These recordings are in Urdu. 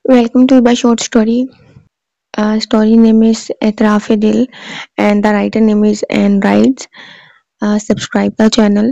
Welcome to my short story. Story name is Etraf Dil and the writer name is Anne Rides. Subscribe the channel.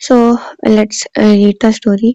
So let's read the story.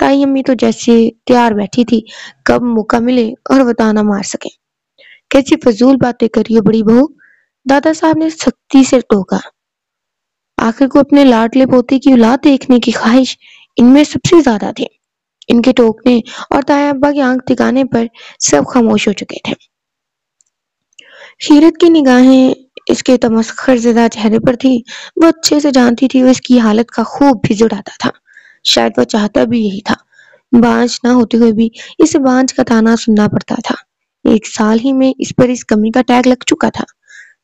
تائی امی تو جیسے تیار بیٹھی تھی، کب موقع ملے اور وہ تانا مار سکے۔ کیسی فضول باتیں کری ہو بڑی بہو، دادا صاحب نے سختی سے ٹوکا۔ آخر کو اپنے لاڈلے پوتے کی اولاد دیکھنے کی خواہش ان میں سب سے زیادہ تھی۔ ان کے ٹوکنے اور تایا ابا کی آنکھ دکھانے پر سب خاموش ہو چکے تھے۔ خیرت کی نگاہیں اس کے تمسخر زدہ چہرے پر تھی۔ وہ اچھے سے جانتی تھی وہ اس کی حالت کا خوب بھی اڑاتا تھا۔ شاید وہ چاہتا بھی یہی تھا۔ بانجھ نہ ہوتے ہوئے بھی اسے بانجھ کا تانا سننا پڑتا تھا۔ 1 سال ہی میں اس پر اس کمی کا ٹیگ لگ چکا تھا۔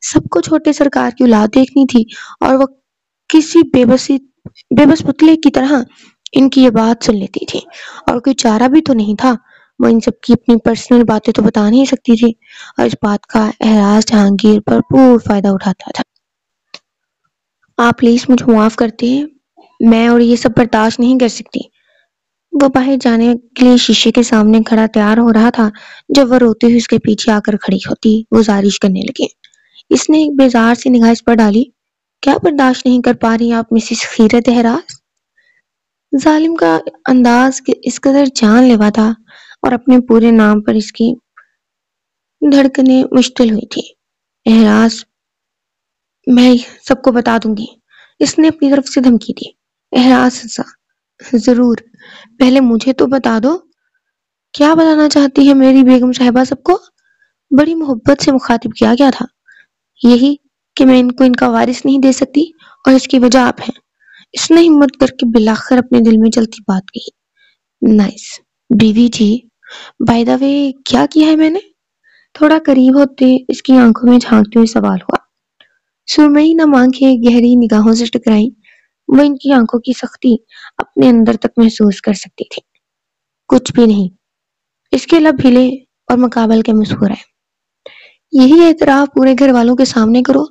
سب کو چھوٹے سرکار کی اولاد دیکھنی تھی اور وہ کسی بے بس پتلے کی طرح ان کی یہ بات سن لیتی تھی، اور کوئی چارہ بھی تو نہیں تھا۔ وہ ان سب کی اپنی پرسنل باتیں تو بتا نہیں سکتی تھی، اور اس بات کا احراز جہانگیر بھرپور فائدہ اٹھاتا تھا۔ آپ پلیز مجھے معاف کرتے ہیں، میں اور یہ سب برداشت نہیں کر سکتی۔ وہ باہر جانے کے لیے شیشے کے سامنے کھڑا تیار ہو رہا تھا جب وہ روتے ہوئے اس کے پیچھے آ کر کھڑی ہوتی گزارش کرنے لگی۔ اس نے ایک بیزار سی نگاہ اس پر ڈالی۔ کیا برداشت نہیں کر پا رہی آپ مسز خیرت احراز؟ ظالم کا انداز اس قدر جان لیوا تھا اور اپنے پورے نام پر اس کی دھڑکنیں مشتعل ہوئی تھی۔ احراز، میں سب کو بتا دوں گی، اس نے اپنی طرف سے دھمکی دی۔ احراز ہنسا۔ ضرور، پہلے مجھے تو بتا دو، کیا بتانا چاہتی ہے میری بیگم صاحبہ سب کو؟ بڑی محبت سے مخاطب کیا گیا تھا۔ یہی کہ میں ان کو ان کا وارث نہیں دے سکتی، اور اس کی وجہ آپ ہیں۔ اس نے ہمت کر کے بلاخر اپنے دل میں چلتی بات کہی۔ نائس بیوی جی، بائی دا وے کیا کیا ہے میں نے؟ تھوڑا قریب ہوتے اس کی آنکھوں میں جھانکتے ہوئے سوال ہوا۔ سرمئی نم آنکھیں گہری نگاہوں سے ٹکرائی۔ وہ ان کی آنکھوں کی سختی اپنے اندر تک محسوس کر سکتی تھی۔ کچھ بھی نہیں۔ اس کے لب ہلے اور مقابل کے مسکرائے۔ یہی اعتراف پورے گھر والوں کے سامنے کرو۔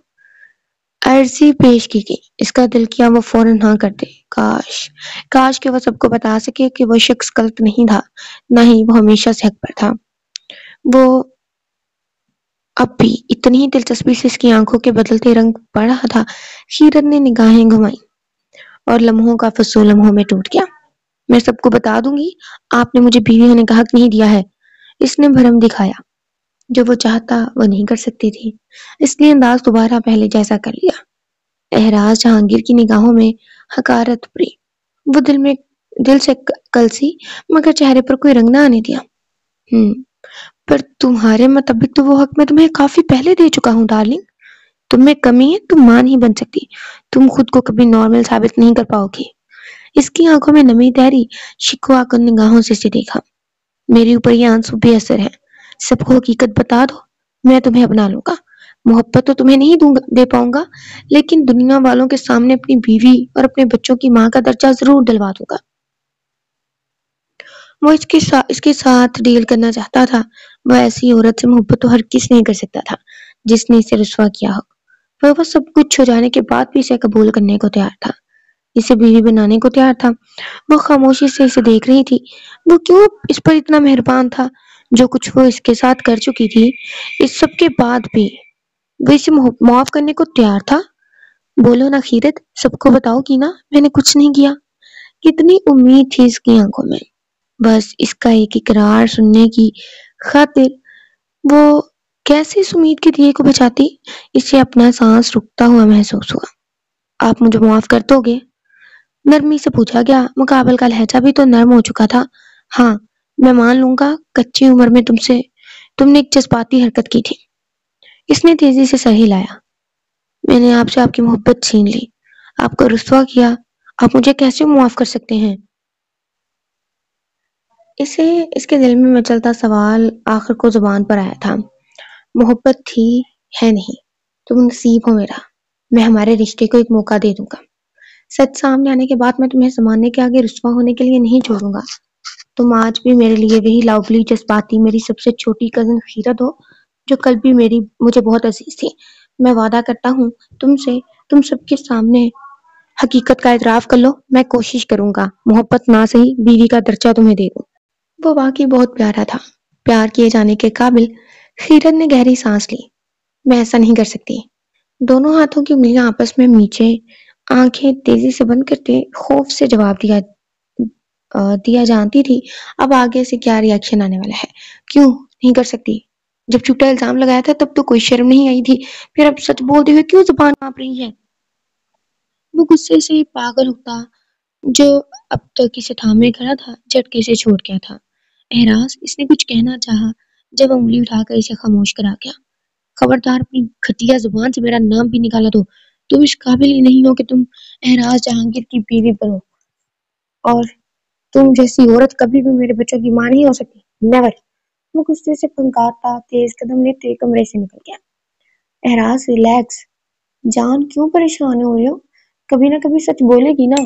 عرضی پیش کی گئی۔ اس کا دل کیا وہ فوراً ہاں کر دے۔ کاش کہ وہ سب کو بتا سکے کہ وہ شخص غلط نہیں تھا، نہ ہی وہ ہمیشہ سے حق پر تھا۔ وہ اب بھی اتنی ہی دلچسپی سے اس کی آنکھوں کے بدلتے رنگ پڑھ رہا تھا۔ خیرت نے نگاہیں گھمائیں اور لمحوں کا فصول لمحوں میں ٹوٹ گیا۔ میں سب کو بتا دوں گی، آپ نے مجھے بیوی ہونے کا حق نہیں دیا ہے۔ اس نے بھرم دکھایا۔ جو وہ چاہتا وہ نہیں کر سکتی تھی، اس لیے انداز دوبارہ پہلے جیسا کر لیا۔ احراز جہانگیر کی نگاہوں میں حقارت ابھری۔ وہ دل سے کلسی مگر چہرے پر کوئی رنگ نہ آنے دیا۔ پر تمہارے مطابق تو وہ حق میں تمہیں کافی پہلے دے چکا ہوں ڈارلنگ۔ تم میں کمی ہے، تم ماں نہیں بن سکتی، تم خود کو کبھی نارمل ثابت نہیں کر پاؤ گی۔ اس کی آنکھوں میں نمی تحری، شکوہ کن نگاہوں سے اسے دیکھا۔ میرے اوپر یہ آنسو بے اثر ہے، سب کو حقیقت بتا دو، میں تمہیں اپنا لوں گا۔ محبت تو تمہیں نہیں دے پاؤں گا، لیکن دنیا والوں کے سامنے اپنی بیوی اور اپنے بچوں کی ماں کا درجہ ضرور دلوا دوں گا۔ وہ اس کے ساتھ ڈیل کرنا چاہتا تھا۔ وہ ایسی عورت سے محبت تو ہر کس نہیں کر سکتا تھا جس نے اسے رسوا کیا ہو، پر وہ سب کچھ ہو جانے کے بعد بھی اسے قبول کرنے کو تیار تھا، اسے بیوی بنانے کو تیار تھا۔ وہ خاموشی سے اسے دیکھ رہی تھی۔ وہ کیوں اس پر اتنا مہربان تھا؟ جو کچھ وہ اس کے ساتھ کر چکی تھی، اس سب کے بعد بھی وہ اسے معاف کرنے کو تیار تھا۔ بولو نا خیرت، سب کو بتاؤ گی نا میں نے کچھ نہیں کیا؟ کتنی امید تھی اس کی آنکھوں میں، بس اس کا ایک اقرار سننے کی خاطر وہ کیسے اس امید کے دیے کو بچاتی۔ اسے اپنا سانس رکتا ہوا محسوس ہوا۔ آپ مجھے معاف کر دو گے؟ نرمی سے پوچھا گیا۔ مقابل کا لہجہ بھی تو نرم ہو چکا تھا۔ ہاں، میں مان لوں گا، کچی عمر میں تم نے ایک جذباتی حرکت کی تھی۔ اس نے تیزی سے سر ہلایا۔ میں نے آپ سے آپ کی محبت چھین لی، آپ کو رسوا کیا، آپ مجھے کیسے معاف کر سکتے ہیں؟ اس کے دل میں مچلتا سوال آخر کو زبان پر آیا تھا۔ محبت تھی، ہے نہیں، تم نصیب ہو میرا، میں ہمارے رشتے کو ایک موقع دے دوں گا۔ سچ سامنے آنے کے بعد میں تمہیں زمانے کے آگے رسوا ہونے کے لیے نہیں چھوڑوں گا۔ تم آج بھی میرے لیے وہی لاؤبلی جذباتی میری سب سے چھوٹی کزن خیرت ہو جو کل بھی مجھے بہت عزیز تھی۔ میں وعدہ کرتا ہوں تم سب کے سامنے حقیقت کا اعتراف کر لو، میں کوشش کروں گا محبت نہ صحیح بیوی کا درجہ تمہیں دے دوں۔ وہ واقعی بہت پیارا تھا، پیار کیے جانے کے قابل۔ خیرت نے گہری سانس لی۔ میں ایسا نہیں کر سکتی۔ دونوں ہاتھوں کی انگلیاں آپس میں میچے، آنکھیں تیزی سے بند کرتے خوف سے جواب دیا دیا جانتی تھی اب آگے سے کیا ریئیکشن آنے والا ہے. کیوں نہیں کر سکتی؟ جب جھوٹا الزام لگایا تھا تب تو کوئی شرم نہیں آئی تھی، پھر اب سچ بولتے ہوئے کیوں زبان کانپ رہی ہے؟ وہ غصے سے پاگل ہوتا جو اب تک اسے تھامے کھڑا تھا جھٹکے سے چھوڑ گیا تھا. احراز اس نے کچھ کہنا چاہا جب انگلی اٹھا کر اسے خاموش کرا گیا. خبردار اپنی گھٹیا زبان سے میرا نام بھی نکالا تو تم اس قابل ہی نہیں ہو کہ تم احراز جہانگیر کی بیوی بنو، اور تم جیسی عورت کبھی بھی میرے بچوں کی ماں نہیں ہو سکتی. نیور. وہ غصے سے پھنکاتا تیز قدم لیتے کمرے سے نکل گیا. احراز ریلیکس. جان کیوں پریشان ہو رہی ہو؟ کبھی نہ کبھی سچ بولے گی نا،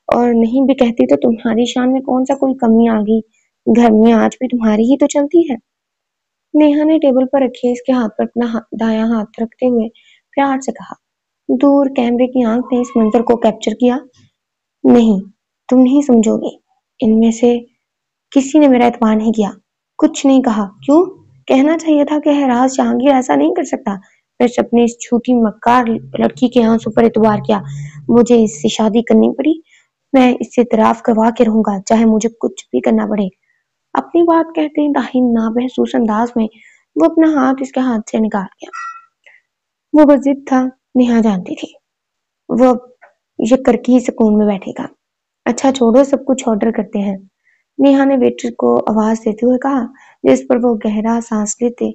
اور نہیں بھی کہتی تو تمہاری شان میں کون سا کوئی کمی آ گئی؟ گھر میں آج بھی تمہاری ہی تو چلتی ہے. نیہا نے ٹیبل پر رکھے اس کے ہاتھ پر اپنا دایاں ہاتھ رکھتے ہوئے پیار سے کہا. دور کیمرے کی آنکھ نے اس منظر کو کیپچر کیا. نہیں، تم نہیں سمجھو گے. ان میں سے کسی نے میرا اعتبار نہیں کیا، کچھ نہیں کہا. کیوں؟ کہنا چاہیے تھا کہ احراز جہانگیر ایسا نہیں کر سکتا. بس اپنے اس جھوٹی مکار لڑکی کے آنسوں پر اعتبار کیا. مجھے اس سے شادی کرنی پڑی، میں اس سے اعتراف کروا کے رہوں گا چاہے مجھے کچھ بھی کرنا پڑے. اپنی بات کہتے ہی داہن نامحسوس انداز میں وہ اپنا ہاتھ اس کے ہاتھ سے نکال گیا. وہ بضد تھا، نیہا جانتی تھی. وہ اب یہ کر کے ہی سکون میں بیٹھے گا. اچھا چھوڑو، سب کچھ آرڈر کرتے ہیں. نیہا نے ویٹر کو آواز دیتے ہوئے کہا، جس پر وہ گہرا سانس لیتے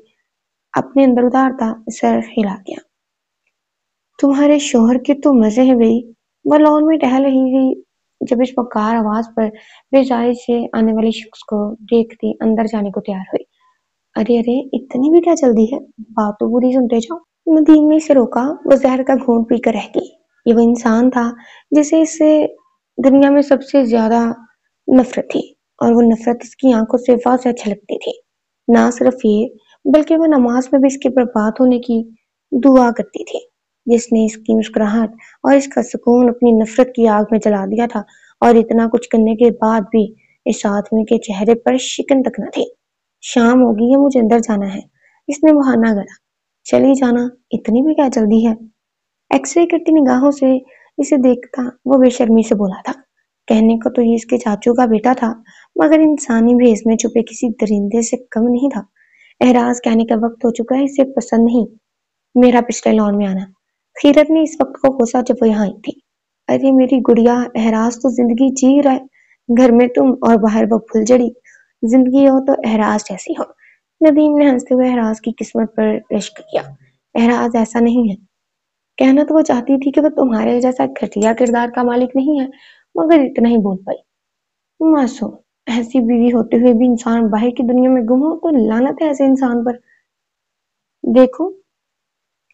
اپنے اندر اتارتا سر ہلا گیا. تمہارے شوہر کے تو مزے ہیں بھئی. وہ لان میں ٹہل رہی تھی جب اس وقار آواز پر بیزاری سے آنے والے شخص کو دیکھتے اندر جانے کو تیار ہوئی. ارے ارے، اتنی بھی کیا جلدی ہے؟ بات تو پوری سنتے جاؤ. ندیم نے اسے روکا. وہ زہر کا گھونٹ پی کر رہ گئی. یہ وہ انسان تھا جسے اس سے دنیا میں سب سے زیادہ نفرت تھی، اور وہ نفرت اس کی آنکھوں سے واضح چھلکتی تھی. نہ صرف یہ بلکہ وہ نماز میں بھی اس کے برباد ہونے کی دعا کرتی تھی. جس نے اس کی مسکراہٹ اور اس کا سکون اپنی نفرت کی آگ میں جلا دیا تھا، اور اتنا کچھ کرنے کے بعد بھی اس آدمی کے چہرے پر شکن تک نہ تھی. شام ہوگی ہے، مجھے اندر جانا ہے. اس نے بہانہ گڑا. چلی جانا، اتنی بھی کیا جلدی ہے؟ ایکس رے کرتی نگاہوں سے اسے دیکھتا وہ بے شرمی سے بولا تھا. کہنے کو تو یہ اس کے چاچو کا بیٹا تھا، مگر انسانی بھیس میں چھپے کسی درندے سے کم نہیں تھا. احراز کہنے کا وقت ہو چکا ہے، اسے پسند نہیں میرا پچھلے لان میں آنا. خیرت نے اس وقت کو کوسا جب وہ یہاں آئی تھی. ارے میری گڑیا، احراز تو زندگی جی رہا ہے. گھر میں تم اور باہر وہ پھلجڑی. زندگی ہو تو احراز جیسی ہو. ندیم نے ہنستے ہوئے احراز کی قسمت پر رشک کیا. احراز ایسا نہیں ہے. کہنا تو وہ چاہتی تھی کہ وہ تمہارے جیسا گھٹیا کردار کا مالک نہیں ہے، مگر اتنا ہی بول پائی. معصوم، ایسی بیوی ہوتے ہوئے بھی انسان باہر کی دنیا میں گم ہو تو لعنت ہے ایسے انسان پر. دیکھو،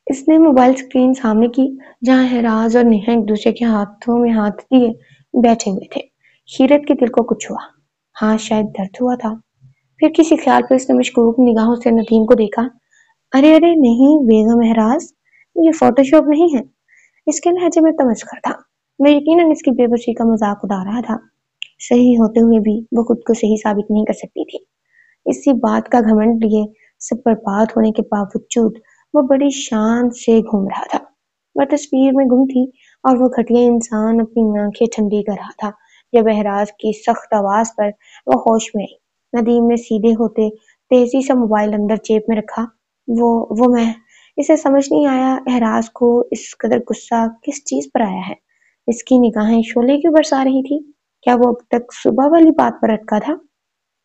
اس نے موبائل سکرین سامنے کی جہاں احراز اور نیہا ایک دوسرے کے ہاتھوں میں ہاتھ دیے بیٹھے ہوئے تھے. خیرت کے دل کو کچھ ہوا. ہاں، شاید درد ہوا تھا. پھر کسی خیال پر اس نے مشکوک نگاہوں سے ندیم کو دیکھا. ارے ارے نہیں بیگم احراز، یہ فوٹو شاپ نہیں ہے. اس کے لہجے میں تمسخر تھا. وہ یقیناً اس کی بے بسی کا مذاق اڑا رہا تھا. صحیح ہوتے ہوئے بھی وہ خود کو صحیح ثابت نہیں کر سکتی تھی. اسی بات کا گھمنڈ لیے سب برباد ہونے کے باوجود وہ بڑی شان سے گھوم رہا تھا. وہ تصویر میں گم تھی، اور وہ گھٹیا انسان اپنی آنکھیں ٹھنڈی کر رہا تھا جب احراز کی سخت آواز پر وہ ہوش میں آئی. ندیم نے سیدھے ہوتے تیزی سے موبائل اندر جیب میں رکھا. وہ میں اسے سمجھ نہیں آیا احراز کو اس قدر غصہ کس چیز پر آیا ہے. اس کی نگاہیں شعلے کیوں برسا رہی تھی؟ کیا وہ اب تک صبح والی بات پر اٹکا تھا؟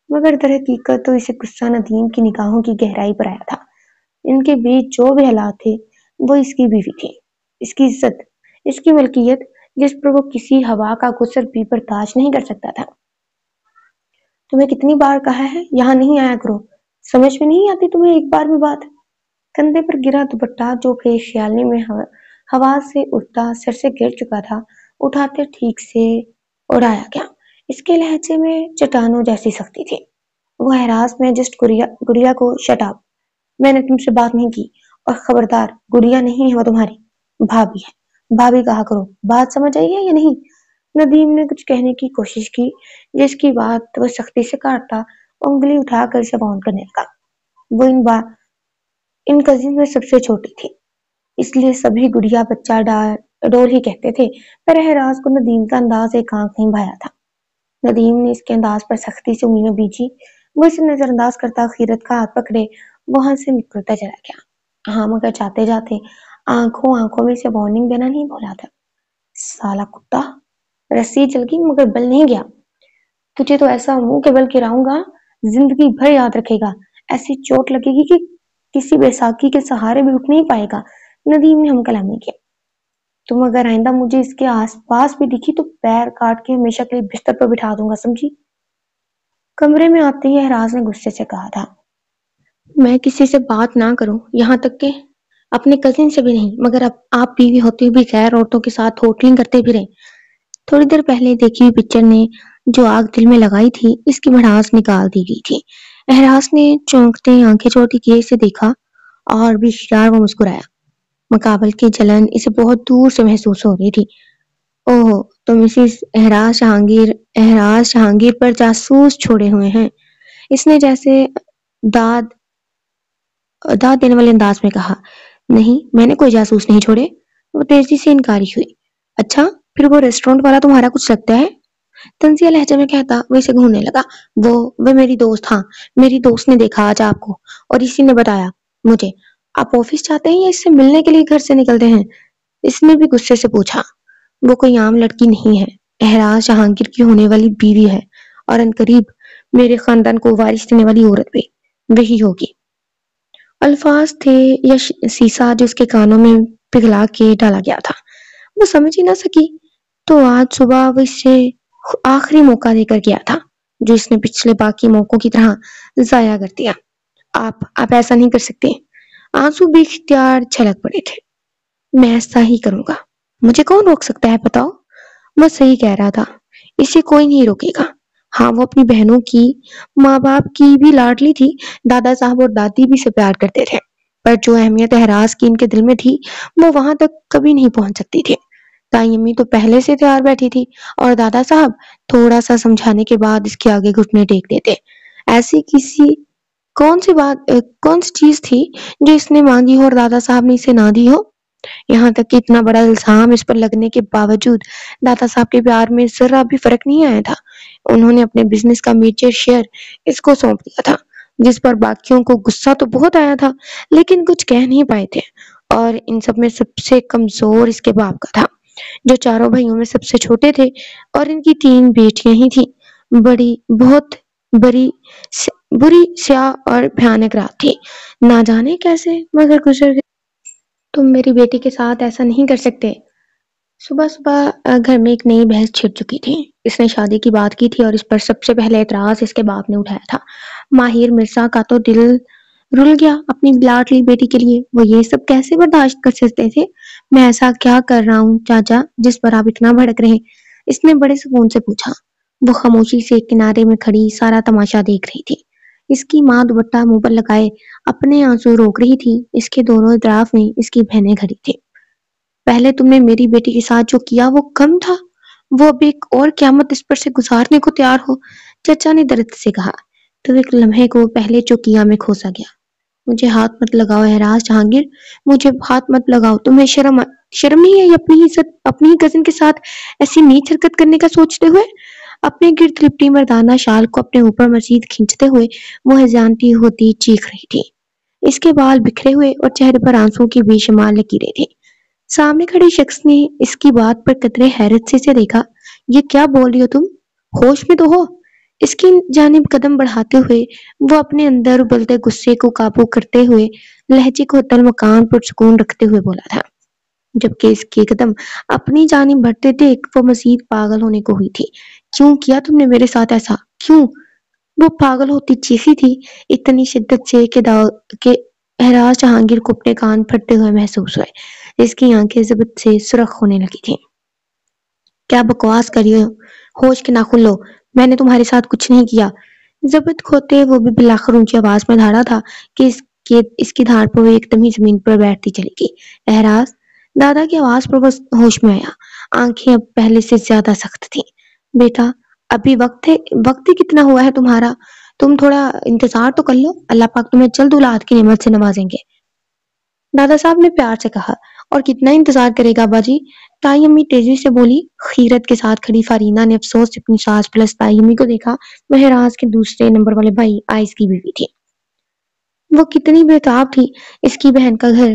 مگر در حقیقت تو اسے غصہ ندیم کی نگاہوں کی گہرائی پر آیا تھا. ان کے بیچ جو بھی حالات تھے وہ اس کی بیوی تھی، اس کی عزت، اس کی ملکیت، جس پر وہ کسی ہوا کا غسل بھی برداشت نہیں کر سکتا تھا. تمہیں کتنی بار کہا ہے یہاں نہیں آیا کرو؟ سمجھ میں نہیں آتی تمہیں ایک بار بھی بات؟ کندھے پر گرا دوپٹہ جو کہ خیالے میں ہوا سے اڑتا سر سے گر چکا تھا اٹھاتے ٹھیک سے اڑایا گیا. اس کے لہجے میں چٹانوں جیسی سختی تھی. وہ احراز میں جسٹ گڑیا کو شٹ اپ. میں نے تم سے بات نہیں کی، اور خبردار، گڑیا نہیں ہے وہ تمہاری بھابھی ہے. بھابھی کہا کرو. بات سمجھ آئی ہے یا نہیں؟ ندیم نے کچھ کہنے کی کوشش کی جس کی بات وہ سختی سے کاٹتا انگلی اٹھا کر اسے باؤنڈ کرنے لگا. وہ ان کزن میں سب سے چھوٹی تھی، اس لیے سبھی گڑیا بچہ ڈول ہی کہتے تھے. پر احراز کو ندیم کا انداز ایک آنکھ نہیں بھایا تھا. ندیم نے اس کے انداز پر سختی سے انگلیاں بیچی۔ وہ اسے نظر انداز کرتا خیرت کا ہاتھ پکڑے وہاں سے نکلتا چلا گیا۔ ہاں مگر جاتے جاتے آنکھوں میں سے وارننگ دینا نہیں بولا تھا۔ سالا کتا، رسی چل گئی مگر بل نہیں گیا۔ تجھے تو ایسا منہ کے بل گراؤں گا زندگی بھر یاد رکھے گا۔ ایسی چوٹ لگے گی کہ کسی بیساکھی کے سہارے بھی اٹھ نہیں پائے گا۔ ندیم نے ہم کلامی کیا۔ تم اگر آئندہ مجھے اس کے آس پاس بھی دکھی تو پیر کاٹ کے ہمیشہ کے لیے بستر پر بٹھا دوں گا، سمجھی؟ کمرے میں آتے ہی احراز نے غصے سے کہا تھا، میں کسی سے بات نہ کروں، یہاں تک کہ اپنے کزن سے بھی نہیں، مگر اب آپ بیوی ہوتے بھی غیر عورتوں کے ساتھ ہوٹلنگ کرتے بھی رہے۔ تھوڑی دیر پہلے دیکھی ہوئی پکچر نے جو آگ دل میں لگائی تھی اس کی بھڑاس نکال دی گئی تھی۔ احراز نے چونکتے آنکھیں چھوٹی کیے اسے دیکھا اور بھی شیار وہ مسکرایا۔ مقابل کی جلن اسے بہت دور سے محسوس ہو رہی تھی۔ اوہ، تو مسز احراز جہانگیر پر جاسوس چھوڑے ہوئے ہیں، اس نے جیسے داد دینے والے انداز میں کہا۔ نہیں، میں نے کوئی جاسوس نہیں چھوڑے، وہ تیزی سے انکاری ہوئی۔ اچھا، پھر وہ ریسٹورینٹ والا تمہارا کچھ لگتا ہے؟ تنزیہ لہجے میں کہتا وہ اسے گھورنے لگا۔ وہ میری دوست، ہاں میری دوست نے دیکھا آج آپ کو اور اسی نے بتایا مجھے۔ آپ آفس جاتے ہیں یا اس سے ملنے کے لیے گھر سے نکلتے ہیں؟ اس نے بھی غصے سے پوچھا۔ وہ کوئی عام لڑکی نہیں ہے، احراز جہانگیر کی ہونے والی بیوی ہے اور عنقریب میرے خاندان کو وارث دینے والی عورت بھی وہی ہوگی۔ الفاظ تھے یا سیسا جو اس کے کانوں میں پگھلا کے ڈالا گیا تھا، وہ سمجھ ہی نہ سکی۔ تو آج صبح وہ اس سے آخری موقع دے کر گیا تھا جو اس نے پچھلے باقی موقعوں کی طرح ضائع کر دیا۔ آپ ایسا نہیں کر سکتے۔ آنسو بھی اختیار چھلک پڑے تھے۔ میں ایسا ہی کروں گا، مجھے کون روک سکتا ہے بتاؤ؟ وہ صحیح کہہ رہا تھا، اسے کوئی نہیں روکے گا۔ ہاں وہ اپنی بہنوں کی، ماں باپ کی بھی لاڈلی تھی، دادا صاحب اور دادی بھی سے پیار کرتے تھے، پر جو اہمیت احراز کی ان کے دل میں تھی وہ وہاں تک کبھی نہیں پہنچ سکتی تھی۔ تائی امی تو پہلے سے تیار بیٹھی تھی اور دادا صاحب تھوڑا سا سمجھانے کے بعد اس کے آگے گھٹنے ٹیک دیتے۔ ایسی کون سی چیز تھی جو اس نے مانگی ہو اور دادا صاحب نے اسے نہ دی ہو؟ یہاں تک کہ اتنا بڑا الزام اس پر لگنے کے باوجود دادا صاحب کے پیار میں ذرا بھی فرق نہیں آیا تھا۔ انہوں نے اپنے بزنس کا میجر شیئر اس کو سونپ دیا تھا، جس پر باقیوں کو غصہ تو بہت آیا تھا لیکن کچھ کہہ نہیں پائے تھے، اور ان سب میں سب سے کمزور اس کے باپ کا تھا جو چاروں بھائیوں میں سب سے چھوٹے تھے، اور ان کی 3 بیٹیاں ہی تھیں۔ بہت بری سیاہ اور بھیانک رات تھی، نہ جانے کیسے مگر گزر گئی۔ تم میری بیٹی کے ساتھ ایسا نہیں کر سکتے۔ صبح گھر میں ایک نئی بحث چھڑ چکی تھی۔ اس نے شادی کی بات کی تھی اور اس پر سب سے پہلے اعتراض اس کے باپ نے اٹھایا تھا۔ ماہر مرزا کا تو دل رل گیا اپنی لاڈلی بیٹی کے لیے، وہ یہ سب کیسے برداشت کر سکتے تھے؟ میں ایسا کیا کر رہا ہوں چاچا جس پر آپ اتنا بھڑک رہے ہیں؟ اس نے بڑے سکون سے پوچھا۔ وہ خاموشی سے ایک کنارے میں کھڑی سارا تماشا دیکھ رہی تھی۔ اس کی ماں دوپٹہ منہ پر لگائے اپنے آنسو روک رہی تھی، اس کے دونوں اطراف میں اس کی بہنیں کھڑی تھی۔ پہلے تم نے میری بیٹی کے ساتھ جو کیا وہ کم تھا، وہ اب ایک اور قیامت اس پر سے گزارنے کو تیار ہو، چچا نے درد سے کہا۔ تو ایک لمحے کو پہلے چوکیا میں کھوسا گیا۔ مجھے ہاتھ مت لگاؤ احراز جہانگیر، مجھے ہاتھ مت لگاؤ، تمہیں شرم نہیں ہے اپنی ہی کزن کے ساتھ ایسی نیچ حرکت کرنے کا سوچتے ہوئے؟ اپنے گرد لپٹی مردانہ شال کو اپنے اوپر مزید کھینچتے ہوئے وہ ہزیانتی ہوتی چیخ رہی تھی۔ اس کے بال بکھرے ہوئے اور چہرے پر آنسوں کی بے شمار لکیریں تھیں۔ سامنے کھڑے شخص نے اس کی بات پر قدرے حیرت سے اسے دیکھا۔ یہ کیا بول رہی ہو تم؟ ہوش میں تو ہو؟ اس کی جانب قدم بڑھاتے ہوئے وہ اپنے اندر ابلتے غصے کو قابو کرتے ہوئے لہجے کو حتی المکان پر سکون رکھتے ہوئے بولا تھا، جبکہ اس کے قدم اپنی جانب بڑھتے دیکھ وہ مزید پاگل ہونے کو ہوئی تھی۔ کیوں کیا تم نے میرے ساتھ ایسا؟ کیوں؟ وہ پاگل ہوتی چیخی تھی اتنی شدت سے کہ احراز جہانگیر کو اپنے کان پھٹتے ہوئے محسوس ہوئے۔ اس کی آنکھیں ضبط سے سرخ ہونے لگی تھیں۔ کیا بکواس کری ہو؟ ہوش کے ناخن لو، میں نے تمہارے ساتھ کچھ نہیں کیا۔ ضبط کھوتے وہ بھی بلاخر اونچی آواز میں دھاڑا تھا کہ اس کی دھاڑ پر وہ ایک دم ہی زمین پر بیٹھتی چلی گئی۔ احراز، دادا کی آواز پر وہ ہوش میں آیا، آنکھیں اب پہلے سے زیادہ سخت تھیں۔ بیٹا، ابھی وقت ہی کتنا ہوا ہے تمہارا، تم تھوڑا انتظار تو کر لو، اللہ پاک تمہیں جلد اولاد کی نعمت سے نوازیں گے، دادا صاحب نے پیار سے کہا، اور کتنا انتظار کرے گا ابا جی؟ تائی امی تیزی سے بولی۔ خیرت کے ساتھ کھڑی فرینا نے افسوس سے اپنی ساس پلس تائی امی کو دیکھا۔ مہراز کے دوسرے نمبر والے بھائی آئس کی بیوی تھی۔ وہ کتنی بےتاب تھی اس کی بہن کا گھر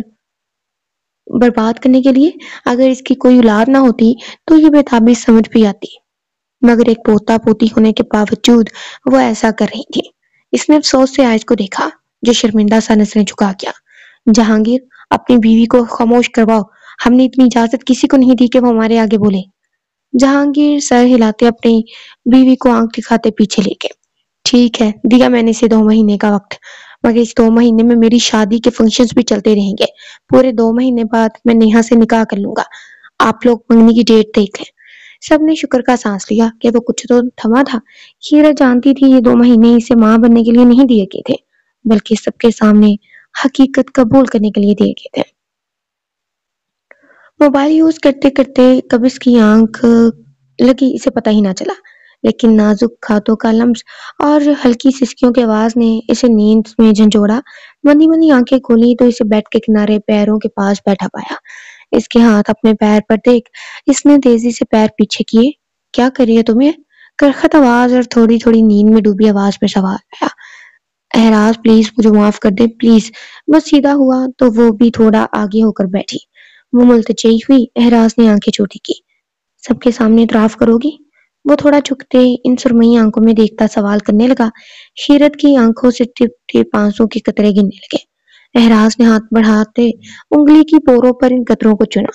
برباد کرنے کے لیے۔ اگر اس کی کوئی اولاد نہ ہوتی تو یہ بےتابی سمجھ بھی آتی، مگر ایک پوتا پوتی ہونے کے باوجود وہ ایسا کر رہی تھی۔ اس نے افسوس سے آئس کو دیکھا جو شرمندہ سا نظریں جھکا گیا۔ جہانگیر، اپنی بیوی کو خاموش کرواؤ، ہم نے اتنی اجازت کسی کو نہیں دی کہ وہ ہمارے آگے بولے۔ جہانگیر سر ہلاتے اپنی بیوی کو آنکھ دکھاتے پیچھے لے گئے۔ ٹھیک ہے، دیا میں نے اسے 2 مہینے کا وقت، مگر اس 2 مہینے میں میری شادی کے فنکشنز بھی چلتے رہیں گے۔ پورے 2 مہینے بعد میں نیہا سے نکاح کر لوں گا۔ آپ لوگ منگنی کی ڈیٹ دیکھ لیں۔ سب نے شکر کا سانس لیا کہ وہ کچھ تو تھما تھا۔ ہیرا جانتی تھی یہ 2 مہینے اسے ماں بننے کے لیے نہیں دیے گئے تھے، بلکہ سب کے سامنے حقیقت قبول کرنے کے لیے دیے گئے تھے۔ موبائل یوز کرتے کرتے کب اس کی آنکھ لگی اسے پتہ ہی نہ چلا، لیکن نازک ہاتھوں کا لمس اور ہلکی سسکیوں کی آواز نے اسے نیند میں جھنجھوڑا۔ مندی مندی آنکھیں کھولی تو اسے بیڈ کے کنارے پیروں کے پاس بیٹھا پایا۔ اس کے ہاتھ اپنے پیر پر دیکھ اس نے تیزی سے پیر پیچھے کیے۔ کیا کر رہی ہے تمہیں؟ کرخت آواز اور تھوڑی تھوڑی نیند میں ڈوبی آواز میں سوال آیا۔ احراز پلیز مجھے معاف کر دے پلیز۔ بس سیدھا ہوا تو وہ بھی تھوڑا آگے ہو کر بیٹھی۔ وہ ملتجئی ہوئی احراز نے آنکھیں چھوٹی کی۔ سب کے سامنے اعتراف کرو گی؟ وہ تھوڑا جھکتے ان سرمئی آنکھوں میں دیکھتا سوال کرنے لگا۔ خیرت کی آنکھوں سے ٹپ ٹپ آنسوں کے قطرے گرنے لگے۔ احراز نے ہاتھ بڑھاتے انگلی کی پوروں پر ان قطروں کو چنا۔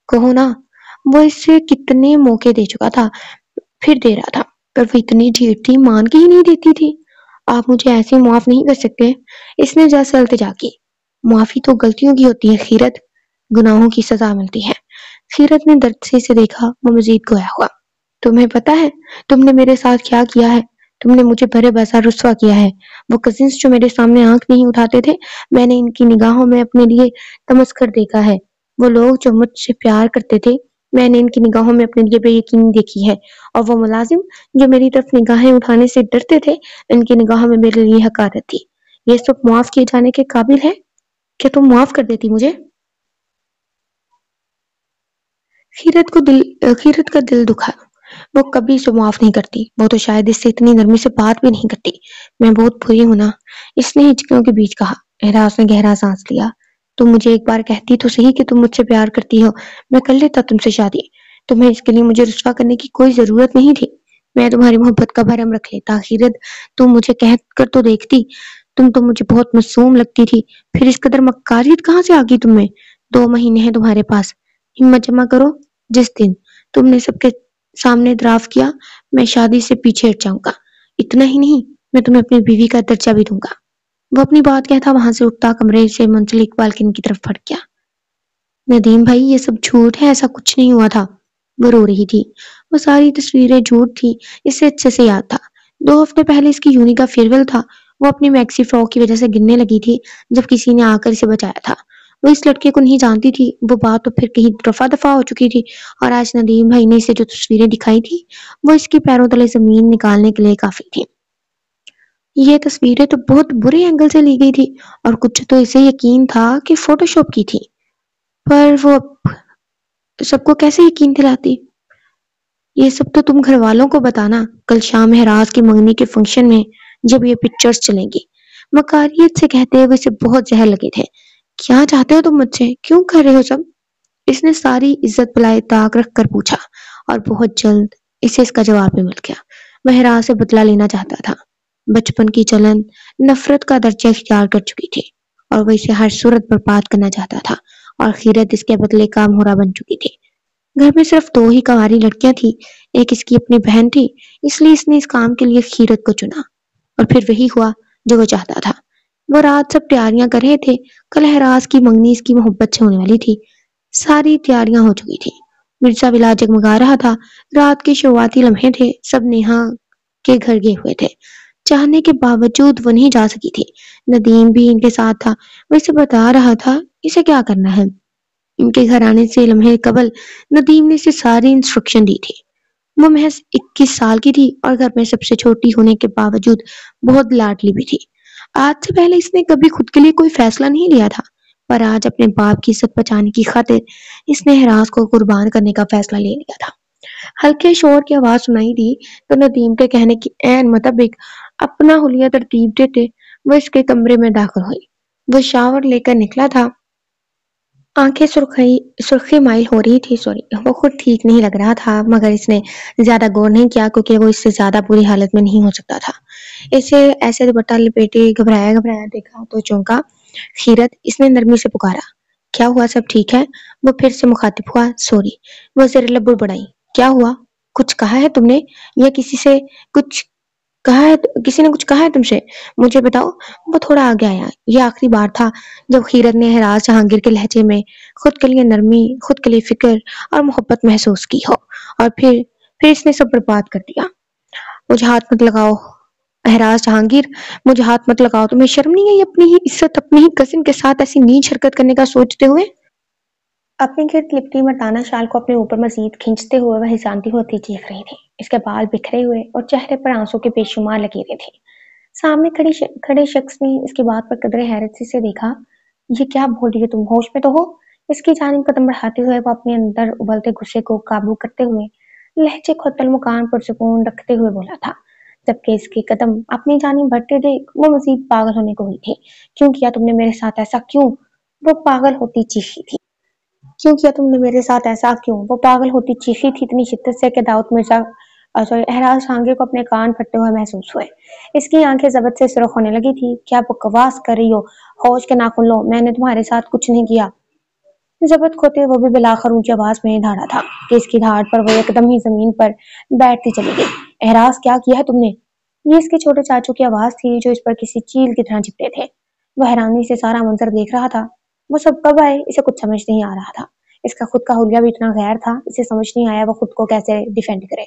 کہو نا، وہ اس سے کتنے موقع دے چکا تھا، پھر دے رہا تھا، پر وہ اتنی ڈھیٹ تھی مان کے ہی نہیں دیتی تھی۔ آپ مجھے ایسے معاف نہیں کر سکتے؟ اس نے جیسے التجا کی۔ معافی تو غلطیوں کی ہوتی ہے خیرت، گناہوں کی سزا ملتی ہے۔ خیرت نے درد سے اسے دیکھا، وہ مزید گویا ہوا۔ تمہیں پتا ہے تم نے میرے ساتھ کیا کیا ہے؟ تم نے مجھے بھرے بازار رسوا کیا ہے۔ وہ کزنس جو میرے سامنے آنکھ نہیں اٹھاتے تھے، میں نے ان کی نگاہوں میں اپنے لیے تمسخر دیکھا ہے۔ وہ لوگ جو مجھ سے پیار کرتے تھے، میں نے ان کی نگاہوں میں اپنے لیے بے یقینی دیکھی ہے، اور وہ ملازم جو میری طرف نگاہیں اٹھانے سے ڈرتے تھے، ان کی نگاہوں میں میرے لیے حقارت تھی۔ یہ سب معاف کیے جانے کے قابل ہے؟ کیا تم معاف کر دیتی مجھے؟ خیرت کا دل دکھا۔ وہ کبھی اسے معاف نہیں کرتی، وہ تو شاید اس سے اتنی نرمی سے بات بھی نہیں کرتی۔ میں بہت بری ہوں نا، اس نے ہچکیوں کے بیچ کہا۔ احراز نے گہرا سانس لیا۔ تم مجھے ایک بار کہتی تو صحیح کہ تم مجھ سے پیار کرتی ہو، میں کر لیتا تم سے شادی۔ تمہیں اس کے لیے مجھے رسوا کرنے کی کوئی ضرورت نہیں تھی۔ میں تمہاری محبت کا بھرم رکھ لیتا۔ خیرت، تم مجھے کہہ کر تو دیکھتی، تم تو مجھے بہت معصوم لگتی تھی، پھر اس قدر مکاریت کہاں سے آگی تم میں؟ 2 مہینے ہیں تمہارے پاس، ہمت جمع کرو۔ جس دن تم نے سب کے سامنے اعتراف کیا، میں شادی سے پیچھے ہٹ جاؤں گا۔ اتنا ہی نہیں، میں تمہیں اپنی بیوی کا درجہ بھی دوں گا۔ وہ اپنی بات کہتا وہاں سے اٹھتا کمرے سے منسلک بالکنی کی طرف پھٹ گیا۔ ندیم بھائی، یہ سب جھوٹ ہے، ایسا کچھ نہیں ہوا تھا۔ وہ رو رہی تھی۔ وہ ساری تصویریں جھوٹ تھی، اسے اچھے سے یاد تھا۔ 2 ہفتے پہلے اس کی یونی کا فیئرویل تھا۔ وہ اپنی میکسی فراک کی وجہ سے گرنے لگی تھی جب کسی نے آ کر اسے بچایا تھا۔ وہ اس لڑکے کو نہیں جانتی تھی، وہ بات تو پھر کہیں رفع دفع ہو چکی تھی، اور آج ندیم بھائی نے اسے جو تصویریں دکھائی تھی وہ اس کی پیروں تلے زمین نکالنے کے لیے کافی تھی۔ یہ تصویریں تو بہت برے اینگل سے لی گئی تھی، اور کچھ تو اسے یقین تھا کہ فوٹو شاپ کی تھی، پر وہ سب کو کیسے یقین دلاتی؟ یہ سب تو تم گھر والوں کو بتانا کل شام احراز کی منگنی کے فنکشن میں جب یہ پکچرز چلیں گی۔ مکاریت سے کہتے ہوئے اسے بہت زہر لگے تھے۔ کیا چاہتے ہو تم مجھ سے؟ کیوں کر رہے ہو سب؟ اس نے ساری عزت بلائے طاق رکھ کر پوچھا، اور بہت جلد اسے اس کا جواب بھی مل گیا۔ وہ احراز سے بدلہ لینا چاہتا تھا۔ بچپن کی چلن نفرت کا درجہ اختیار کر چکی تھی، اور وہ اسے ہر صورت برباد کرنا چاہتا تھا، اور خیرت اس کے بدلے کا مہرا بن چکی تھی۔ گھر میں صرف 2 ہی کنواری لڑکیاں تھیں، ایک اس کی اپنی بہن تھی، اس لیے اس نے اس کام کے لیے خیرت کو چنا، اور پھر وہی ہوا جو وہ چاہتا تھا۔ وہ رات سب تیاریاں کر رہے تھے، کل احراز کی منگنی اس کی محبت سے ہونے والی تھی۔ ساری تیاریاں ہو چکی تھی، مرزا ولا جگمگا رہا تھا، رات کے شروعاتی لمحے تھے، سب نیہا کے گھر گئے ہوئے تھے۔ چاہنے کے باوجود وہ نہیں جا سکی تھی۔ ندیم بھی ان کے ساتھ تھا، وہ اسے بتا رہا تھا اسے کیا کرنا ہے۔ ان کے گھر آنے سے لمحے قبل ندیم نے اسے ساری انسٹرکشن دی تھی۔ وہ محض 21 سال کی تھی، اور گھر میں سب سے چھوٹی ہونے کے باوجود بہت لاڈلی بھی تھی۔ آج سے پہلے اس نے کبھی خود کے لیے کوئی فیصلہ نہیں لیا تھا، پر آج اپنے باپ کی عزت بچانے کی خاطر اس نے حراس کو قربان کرنے کا فیصلہ لے لیا تھا۔ ہلکے شور کی آواز سنائی دی تو ندیم کے کہنے کی عین مطابق اپنا حلیہ ترتیب دیتے وہ اس کے کمرے میں داخل ہوئی۔ وہ شاور لے کر نکلا تھا، آنکھیں سرخی مائل ہو رہی تھی۔ وہ خود ٹھیک نہیں لگ رہا تھا، مگر اس نے زیادہ غور نہیں کیا کیونکہ وہ اس سے زیادہ بری حالت میں نہیں ہو سکتا تھا۔ اسے ایسے دوپٹہ لپیٹے گھبرایا دیکھا تو چونکا۔ خیرت، اس نے نرمی سے پکارا۔ کیا ہوا، سب ٹھیک ہے؟ وہ پھر سے مخاطب ہوا۔ سوری، وہ زیر لب بڑبڑائی۔ کیا ہوا؟ کچھ کہا ہے تم نے یا کسی نے کچھ کہا ہے تم سے؟ مجھے بتاؤ۔ وہ تھوڑا آگے آیا۔ یہ آخری بار تھا جب خیرت نے حراس جہانگیر کے لہجے میں خود کے لیے نرمی، خود کے لیے فکر اور محبت محسوس کی ہو، اور پھر اس نے سب برباد کر دیا۔ مجھے ہاتھ مت لگاؤ حراس جہانگیر، مجھے ہاتھ مت لگاؤ۔ تمہیں شرم نہیں آئی اپنی ہی عزت، اپنی ہی کزن کے ساتھ ایسی نیچ حرکت کرنے کا سوچتے ہوئے؟ اپنے گرد لپٹی مردانہ شال کو اپنے اوپر مزید کھینچتے ہوئے وہ ہچانتی ہوتی چیخ رہی تھی۔ اس کے بال بکھرے ہوئے اور چہرے پر آنسوں کے بے شمار لکیریں تھیں۔ سامنے کھڑے شخص نے اس کی بات پر قدرے حیرت سے دیکھا۔ یہ کیا بول رہی ہو تم، ہوش میں تو ہو؟ اس کی جانب قدم بڑھاتے ہوئے وہ اپنے اندر ابلتے غصے کو قابو کرتے ہوئے لہجے کو مکان پرسکون رکھتے ہوئے بولا تھا، جبکہ اس کے قدم اپنی جانب بڑھتے دیکھ وہ مزید پاگل ہونے کو ہوئی تھی۔ کیوں کیا تم نے میرے ساتھ ایسا، کیوں؟ وہ پاگل ہوتی چیخی تھی۔ کیوں کیا تم نے میرے ساتھ ایسا، کیوں؟ وہ پاگل ہوتی چیخی تھی اتنی شدت سے کہ داؤد مرزا حراس جہانگیر کو اپنے کان پھٹتے ہوئے محسوس ہوئے۔ اس کی آنکھیں ضبط سے سرخ ہونے لگی تھی۔ کیا بکواس کر رہی ہو؟ ہوش کے ناخن لو، میں نے تمہارے ساتھ کچھ نہیں کیا۔ ضبط کھوتے وہ بھی بلاخر اونچی آواز میں دھاڑا تھا کہ اس کی دھاڑ پر وہ ایک دم ہی زمین پر بیٹھتی چلی گئی۔ احراز، کیا کیا ہے تم نے؟ یہ اس کے چھوٹے چاچو کی آواز تھی جو اس پر کسی چیل کی طرح چپتے تھے۔ وہ حیرانی سے سارا منظر دیکھ رہا تھا۔ وہ سب کب آئے؟ اسے کچھ سمجھ نہیں آ رہا تھا۔ اس کا خود کا حلیہ بھی اتنا غیر تھا، اسے سمجھ نہیں آیا وہ خود کو کیسے ڈیفینڈ کرے۔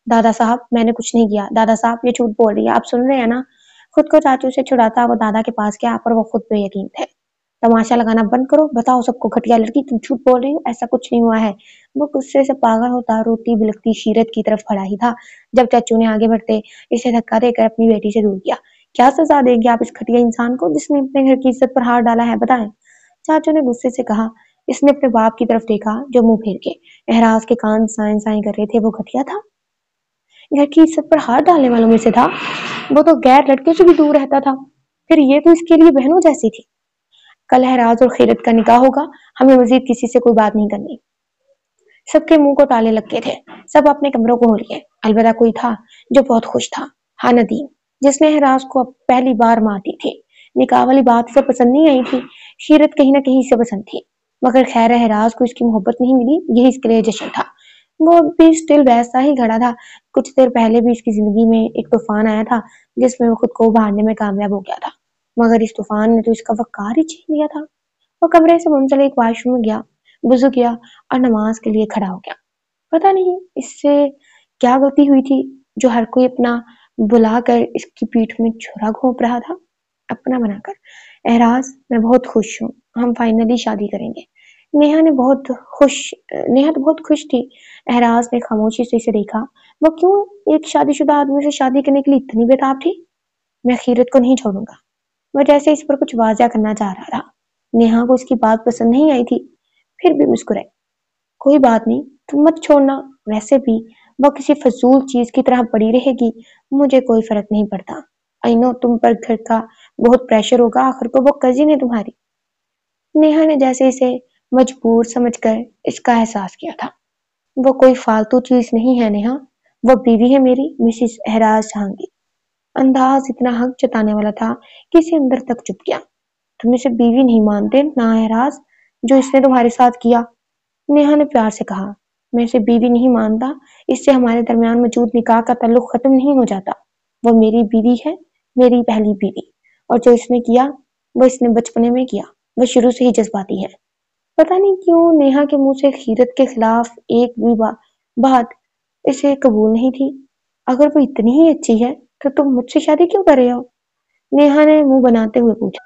دادا صاحب، میں نے کچھ نہیں کیا۔ دادا صاحب، یہ جھوٹ بول رہی ہے، آپ سن رہے ہیں نا؟ خود کو چاچو سے چھڑاتا وہ دادا کے پاس گیا، پر وہ خود بے یقین تھے۔ تماشا لگانا بند کرو، بتاؤ سب کو، گھٹیا لڑکی، تم جھوٹ بول رہی ہو، ایسا کچھ نہیں ہوا ہے۔ وہ غصے سے پاگل ہوتا روتی بلکتی خیرت کی طرف کھڑا ہی تھا جب چاچو نے آگے بڑھتے اسے دھکا دے کر اپنی بیٹی سے دور کیا۔ کیا سزا دیں گے آپ اس گھٹیا انسان کو جس نے اپنے گھر کی عزت پر ہاتھ ڈالا ہے، بتائیں؟ چاچو نے غصے سے کہا۔ اس نے اپنے باپ کی طرف دیکھا جو منہ پھیر کے احراز کے کان سائیں سائیں کر رہے تھے۔ وہ گھٹیا تھا، گھر کی عزت پر ہاتھ ڈالنے والوں میں سے تھا؟ وہ تو غیر لڑکیوں سے بھی دور رہتا تھا، پھر یہ تو اس کے لیے بہنوں جیسی تھی۔ کل احراز اور خیرت کا نکاح ہوگا، ہمیں مزید کسی سے کوئی بات نہیں کرنی۔ سب کے منہ کو تالے لگے تھے، سب اپنے کمروں کو ہو لیے۔ البتہ کوئی تھا جو بہت خوش تھا، ہاں ندیم، جس نے احراز کو پہلی بار مارتی تھی۔ نکاح والی بات اسے پسند نہیں آئی تھی، خیرت کہیں نہ کہیں اسے پسند تھی، مگر خیر احراز کو اس کی محبت نہیں ملی، یہی اس کے لیے جشن تھا۔ وہ بھی اسٹل ویسا ہی کھڑا تھا۔ کچھ دیر پہلے بھی اس کی زندگی میں ایک طوفان آیا تھا جس میں وہ خود کو ابھارنے میں کامیاب ہو گیا تھا، مگر اس طوفان نے تو اس کا وقار ہی چھین لیا تھا۔ وہ کمرے سے منسلک واش روم میں گیا، وضو کیا اور نماز کے لیے کھڑا ہو گیا۔ پتہ نہیں اس سے کیا غلطی ہوئی تھی جو ہر کوئی اپنا بلا کر اس کی پیٹھ میں چھرا گھونپ رہا تھا، اپنا بنا کر۔ احراز، میں بہت خوش ہوں، ہم فائنلی شادی کریں گے۔ نیہا تو بہت خوش تھی۔ احراز نے خاموشی سے اسے دیکھا۔ وہ کیوں ایک شادی شدہ آدمی سے شادی کرنے کے لیے اتنی بےتاب تھی؟ میں خیرت کو نہیں چھوڑوں گا۔ وہ جیسے اس پر کچھ واضح کرنا چاہ رہا تھا۔ نیہا کو اس کی بات پسند نہیں آئی تھی، پھر بھی مسکرائی۔ کوئی بات نہیں، تم مت چھوڑنا، ویسے بھی وہ کسی فضول چیز کی طرح پڑی رہے گی، مجھے کوئی فرق نہیں پڑتا۔ آئی نو تم پر گھر کا بہت پریشر ہوگا، آخر کو وہ کزن ہے تمہاری۔ نیہا نے جیسے اسے مجبور سمجھ کر اس کا احساس کیا تھا۔ وہ کوئی فالتو چیز نہیں ہے نیہا، وہ بیوی ہے میری، مسز احراز جہانگیر۔ انداز اتنا حق جتانے والا تھا کہ اسے اندر تک چپ گیا۔ تم اسے بیوی نہیں مانتے نا احراز، جو اس نے تمہارے ساتھ کیا؟ نیہا نے پیار سے کہا۔ میں اسے بیوی نہیں مانتا، اس سے ہمارے درمیان موجود نکاح کا تعلق ختم نہیں ہو جاتا۔ وہ میری بیوی ہے، میری پہلی بیوی، اور جو اس نے کیا وہ اس نے بچپنے میں کیا۔ وہ شروع سے ہی جذباتی ہے۔ پتہ نہیں کیوں نیہا کے منہ سے خیرت کے خلاف ایک بھی بات اسے قبول نہیں تھی۔ اگر وہ اتنی ہی اچھی ہے تو تم مجھ سے شادی کیوں کر رہے ہو؟ نیہا نے منہ بناتے ہوئے پوچھا۔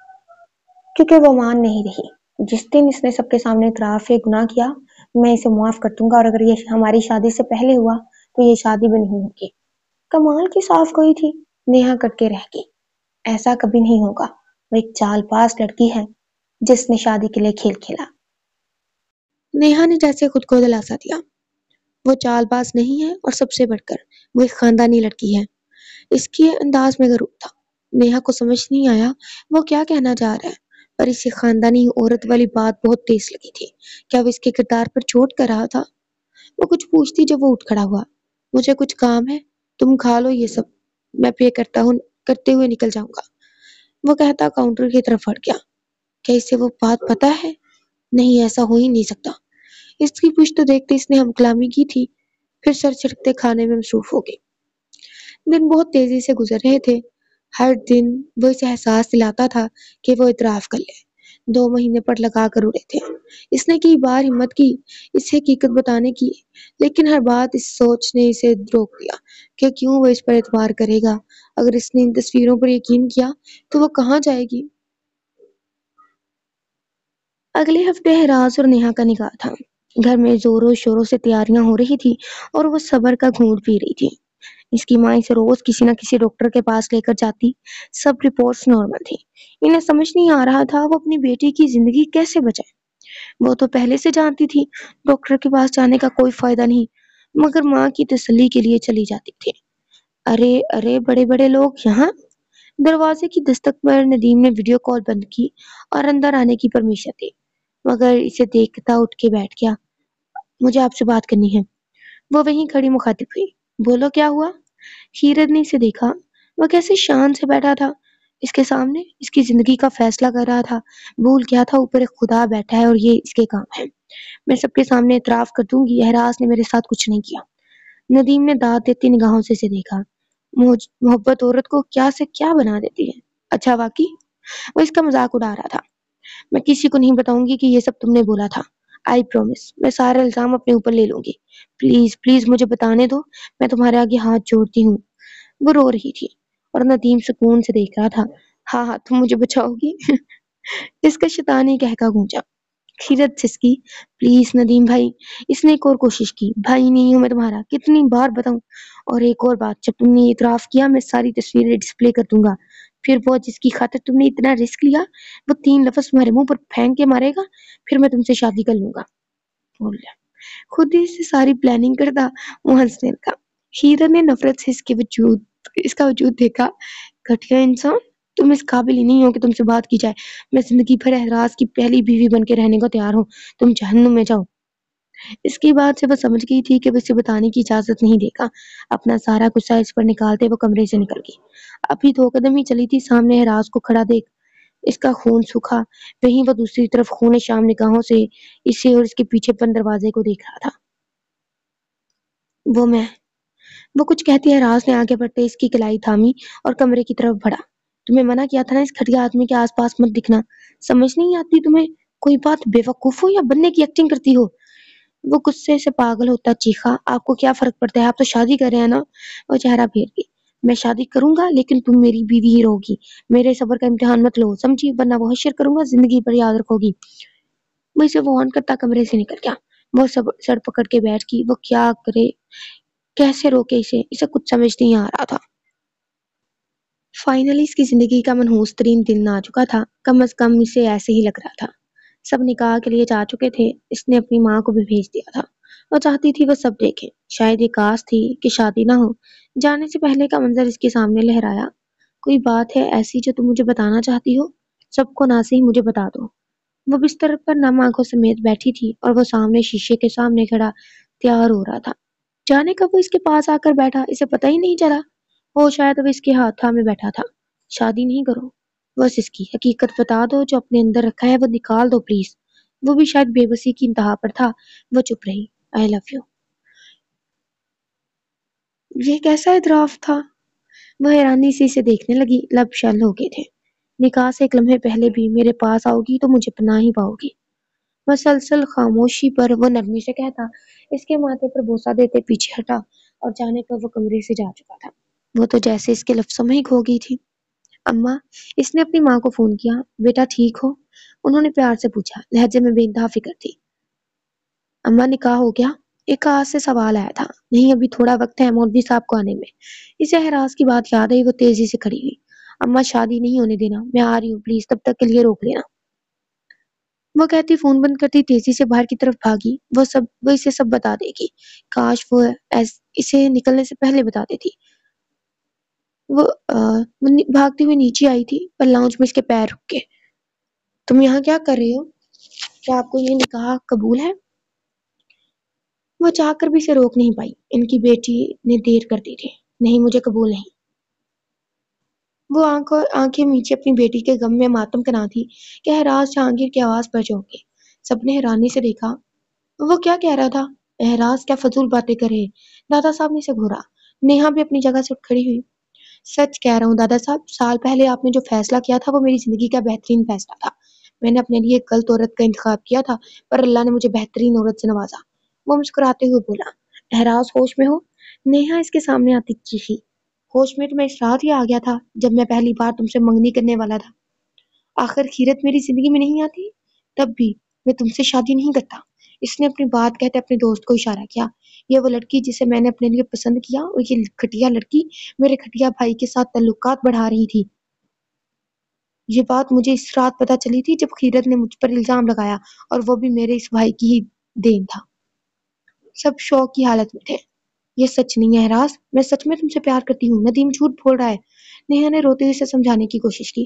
کیونکہ وہ مان نہیں رہی۔ جس دن اس نے سب کے سامنے اعتراف گناہ کیا، میں اسے معاف کر دوں گا، اور اگر یہ ہماری شادی سے پہلے ہوا تو یہ شادی بھی نہیں ہوگی۔ کمال کی صاف گوئی تھی۔ نیہا کٹ کے رہ گئی۔ ایسا کبھی نہیں ہوگا، وہ ایک چال باز لڑکی ہے۔ جس نے شادی کے لیے کھیل کھیلا۔ نیہا نے جیسے خود کو دلاسا دیا، وہ چال باز نہیں ہے اور سب سے بڑھ کر وہ ایک خاندانی لڑکی ہے۔ اس کے انداز میں غرور تھا۔ نیہا کو سمجھ نہیں آیا وہ کیا کہنا چاہ رہا ہے، پر اسے خاندانی عورت والی بات بہت تیز لگی تھی۔ کیا وہ اس کے کردار پر چوٹ کر رہا تھا؟ وہ کچھ پوچھتی جب وہ اٹھ کھڑا ہوا۔ مجھے کچھ کام ہے، تم کھا لو یہ سب، میں پے کرتے ہوئے نکل جاؤں گا۔ وہ کہتا کاؤنٹر کی طرف ہٹ گیا۔ کیا اسے وہ بات پتہ ہے؟ نہیں، ایسا ہو ہی نہیں سکتا۔ اس کی پشت دیکھتے اس نے ہم کلامی کی تھی، پھر سر چھڑکتے کھانے میں مصروف ہو گئی۔ دن بہت تیزی سے گزر رہے تھے۔ ہر دن وہ اسے احساس دلاتا تھا کہ وہ اعتراف کر لے۔ 2 مہینے پر لگا کر اڑے تھے۔ اس نے کئی بار ہمت کی اسے حقیقت بتانے کی، لیکن ہر بات اس سوچ نے اسے روک دیا کہ کیوں وہ اس پر اعتبار کرے گا۔ اگر اس نے ان تصویروں پر یقین کیا تو وہ کہاں جائے گی؟ اگلے ہفتے حراز اور نیہا کا نکاح تھا۔ گھر میں زوروں شوروں سے تیاریاں ہو رہی تھی اور وہ صبر کا گھونٹ پی رہی تھی۔ اس کی ماں اسے روز کسی نہ کسی ڈاکٹر کے پاس لے کر جاتی۔ سب رپورٹس نارمل تھی۔ انہیں سمجھ نہیں آ رہا تھا وہ اپنی بیٹی کی زندگی کیسے بچائے۔ وہ تو پہلے سے جانتی تھی ڈاکٹر کے پاس جانے کا کوئی فائدہ نہیں، مگر ماں کی تسلی کے لیے چلی جاتی تھی۔ ارے ارے، بڑے بڑے لوگ یہاں! دروازے کی دستک پر ندیم نے ویڈیو کال بند کی اور اندر آنے کی پرمیشن دی، مگر اسے دیکھتا اٹھ کے بیٹھ گیا۔ مجھے آپ سے بات کرنی ہے۔ وہ وہیں کھڑی مخاطب ہوئی۔ بولو کیا ہوا؟ خیرت نے اسے دیکھا۔ وہ کیسے شان سے بیٹھا تھا اس کے سامنے، اس کی زندگی کا فیصلہ کر رہا تھا۔ بھول گیا تھا اوپر ایک خدا بیٹھا ہے اور یہ اس کے کام ہے۔ میں سب کے سامنے اعتراف کر دوں گی، احراز نے میرے ساتھ کچھ نہیں کیا۔ ندیم نے داد دیتی نگاہوں سے اسے دیکھا۔ محبت عورت کو کیا سے کیا بنا دیتی ہے۔ اچھا واقعی؟ وہ اس کا مذاق اڑا رہا تھا۔ میں کسی کو نہیں بتاؤں گی کہ یہ سب تم نے بولا تھا۔ آئی پرومس، میں سارا الزام اپنے اوپر لے لوں گی۔ پلیز پلیز مجھے بتانے دو، میں تمہارے آگے ہاتھ جوڑتی ہوں۔ وہ رو رہی تھی اور ندیم سکون سے دیکھ رہا تھا۔ ہاں ہاں، تم مجھے بچاؤ گی؟ اس کا شیطانی کہکا گونجا۔ خیرت سسکی، پلیز ندیم بھائی۔ اس نے ایک اور کوشش کی۔ بھائی نہیں ہوں میں تمہارا، کتنی بار بتاؤں؟ اور ایک اور بات، جب تم نے اعتراف کیا میں ساری تصویریں ڈسپلے کر دوں گا۔ پھر وہ جس کی خاطر تم نے اتنا رسک لیا، وہ 3 لفظ تمہارے منہ پر پھینک کے مارے گا، پھر میں تم سے شادی کر لوں گا۔ بول لیا۔ خود ہی سے ساری پلاننگ کرتا وہ ہنسنے لگا۔ خیرت نے نفرت سے اس کا وجود دیکھا۔ گھٹیا انسان، تم اس قابل ہی نہیں ہو کہ تم سے بات کی جائے۔ میں زندگی بھر احراز کی پہلی بیوی بن کے رہنے کو تیار ہوں، تم جہنم میں جاؤ۔ اس کی بات سے وہ سمجھ گئی تھی کہ وہ اسے بتانے کی اجازت نہیں دے گا۔ اپنا سارا غصہ اس پر نکالتے وہ کمرے سے نکل گئی۔ ابھی 2 قدم ہی چلی تھی، سامنے احراز کو کھڑا دیکھ اس کا خون سوکھا، وہیں وہ دوسری طرف خون شام نگاہوں سے اسے اور اس کے پیچھے بند دروازے کو دیکھ رہا تھا۔ وہ کچھ کہتی احراز نے آگے بڑھتے اس کی کلائی تھامی اور کمرے کی طرف بڑھا۔ تمہیں منع کیا تھا نا اس گھٹیا آدمی کے آس پاس مت دکھنا۔ سمجھ نہیں آتی تمہیں کوئی بات؟ بے وقوف ہو یا بننے کی ایکٹنگ کرتی ہو؟ وہ غصے سے پاگل ہوتا چیخا۔ آپ کو کیا فرق پڑتا ہے؟ آپ تو شادی کر رہے ہیں نا؟ وہ چہرہ پھیر گئی۔ میں شادی کروں گا لیکن تم میری بیوی ہی رہو گی۔ میرے صبر کا امتحان مت لو، سمجھی؟ ورنہ وہ حشر کروں گا، زندگی پر یاد رکھو گی۔ وہ اسے وارن کرتا کمرے سے نکل گیا۔ وہ سر پکڑ کے بیٹھ گئی۔ وہ کیا کرے، کیسے روکے اسے کچھ سمجھ نہیں آ رہا تھا۔ فائنلی اس کی زندگی کا منحوس ترین دن آ چکا تھا، کم از کم اسے ایسے ہی لگ رہا تھا۔ سب نکاح کے لیے جا چکے تھے، اس نے اپنی ماں کو بھی بھیج دیا تھا۔ وہ چاہتی تھی وہ سب دیکھیں، شاید یہ کاس تھی کہ شادی نہ ہو۔ جانے سے پہلے کا منظر اس کے سامنے لہرایا۔ کوئی بات ہے ایسی جو تم مجھے بتانا چاہتی ہو؟ سب کو نہ صحیح مجھے بتا دو۔ وہ بستر پر نم آنکھوں سمیت بیٹھی تھی اور وہ سامنے شیشے کے سامنے کھڑا تیار ہو رہا تھا۔ جانے کب وہ اس کے پاس آ کر بیٹھا اسے پتہ ہی نہیں چلا۔ وہ شاید وہ اس کے ہاتھ تھامے بیٹھا تھا۔ شادی نہیں کرو، بس اس کی حقیقت بتا دو، جو اپنے اندر رکھا ہے وہ نکال دو پلیز۔ وہ بھی شاید بے بسی کی انتہا پر تھا۔ وہ چپ رہی۔ آئی لو یو۔ یہ کیسا اعتراف تھا؟ وہ حیرانی سے اسے دیکھنے لگی۔ لب شل ہو گئے تھے۔ نکاح سے 1 لمحے پہلے بھی میرے پاس آؤ گی تو مجھے پناہ ہی پاؤ گی۔ مسلسل خاموشی پر وہ نرمی سے کہتا، اس کے ماتھے پر بوسہ دیتے پیچھے ہٹا اور جانے پر وہ کمرے سے جا چکا تھا۔ وہ تو جیسے اس کے لفظوں میں ہی کھو گئی تھی۔ اماں، اس نے اپنی ماں کو فون کیا۔ بیٹا ٹھیک ہو؟ انہوں نے پیار سے پوچھا، لہجے میں بے انتہا فکر تھی۔ اماں نکاح ہو گیا؟ ایک آواز سے سوال آیا تھا۔ نہیں، ابھی تھوڑا وقت ہے مولوی صاحب کو آنے میں۔ اسے احراز کی بات یاد آئی، وہ تیزی سے کھڑی ہوئی۔ اماں شادی نہیں ہونے دینا، میں آ رہی ہوں، پلیز تب تک کے لیے روک لینا۔ وہ کہتی فون بند کرتی تیزی سے باہر کی طرف بھاگی. وہ اسے سب بتا دے گی. کاش وہ اسے نکلنے سے پہلے بتا دیتی. وہ بھاگتی ہوئی نیچے آئی تھی پر لاؤنج میں اس کے پیر رک گئے. تم یہاں کیا کر رہے ہو؟ کیا آپ کو یہ نکاح قبول ہے؟ وہ چاہ کر بھی اسے روک نہیں پائی. ان کی بیٹی نے دیر کر دی تھی. نہیں مجھے قبول نہیں. وہ آنکھیں میچے اپنی بیٹی کے غم میں ماتم کنا تھی کہ احراز جہانگیر کی آواز پر چونک گئی. سب نے حیرانی سے دیکھا. وہ کیا کہہ رہا تھا؟ احراز کیا فضول باتیں کرے. دادا صاحب نے اسے گھورا. نیہا بھی اپنی جگہ سے اٹھ کھڑی ہوئی. سچ کہہ رہا ہوں دادا صاحب، سال پہلے آپ نے جو فیصلہ کیا تھا وہ میری زندگی کا بہترین فیصلہ تھا. میں نے اپنے لیے ایک غلط عورت کا انتخاب کیا تھا پر اللہ نے مجھے بہترین عورت سے نوازا. وہ مسکراتے ہوئے بولا. احراز ہوش میں ہو؟ نیہا اس کے سامنے آتی چیخی. ہوش میں تو میں اس رات ہی آ گیا تھا جب میں پہلی بار تم سے منگنی کرنے والا تھا. آخر خیرت میری زندگی میں نہیں آتی تب بھی میں تم سے شادی نہیں کرتا. اس نے اپنی بات کہتے اپنے دوست کو اشارہ کیا. یہ وہ لڑکی جسے میں نے اپنے لیے پسند کیا اور یہ گھٹیا لڑکی میرے گھٹیا بھائی کے ساتھ تعلقات بڑھا رہی تھی. یہ بات مجھے اس رات پتہ چلی تھی جب خیرت نے مجھ پر الزام لگایا اور وہ بھی میرے اس بھائی کی ہی دین تھا. سب شوق کی حالت میں تھے. یہ سچ نہیں ہے احراز، میں سچ میں تم سے پیار کرتی ہوں. ندیم جھوٹ بول رہا ہے. نیہا نے روتے ہوئے اسے سمجھانے کی کوشش کی.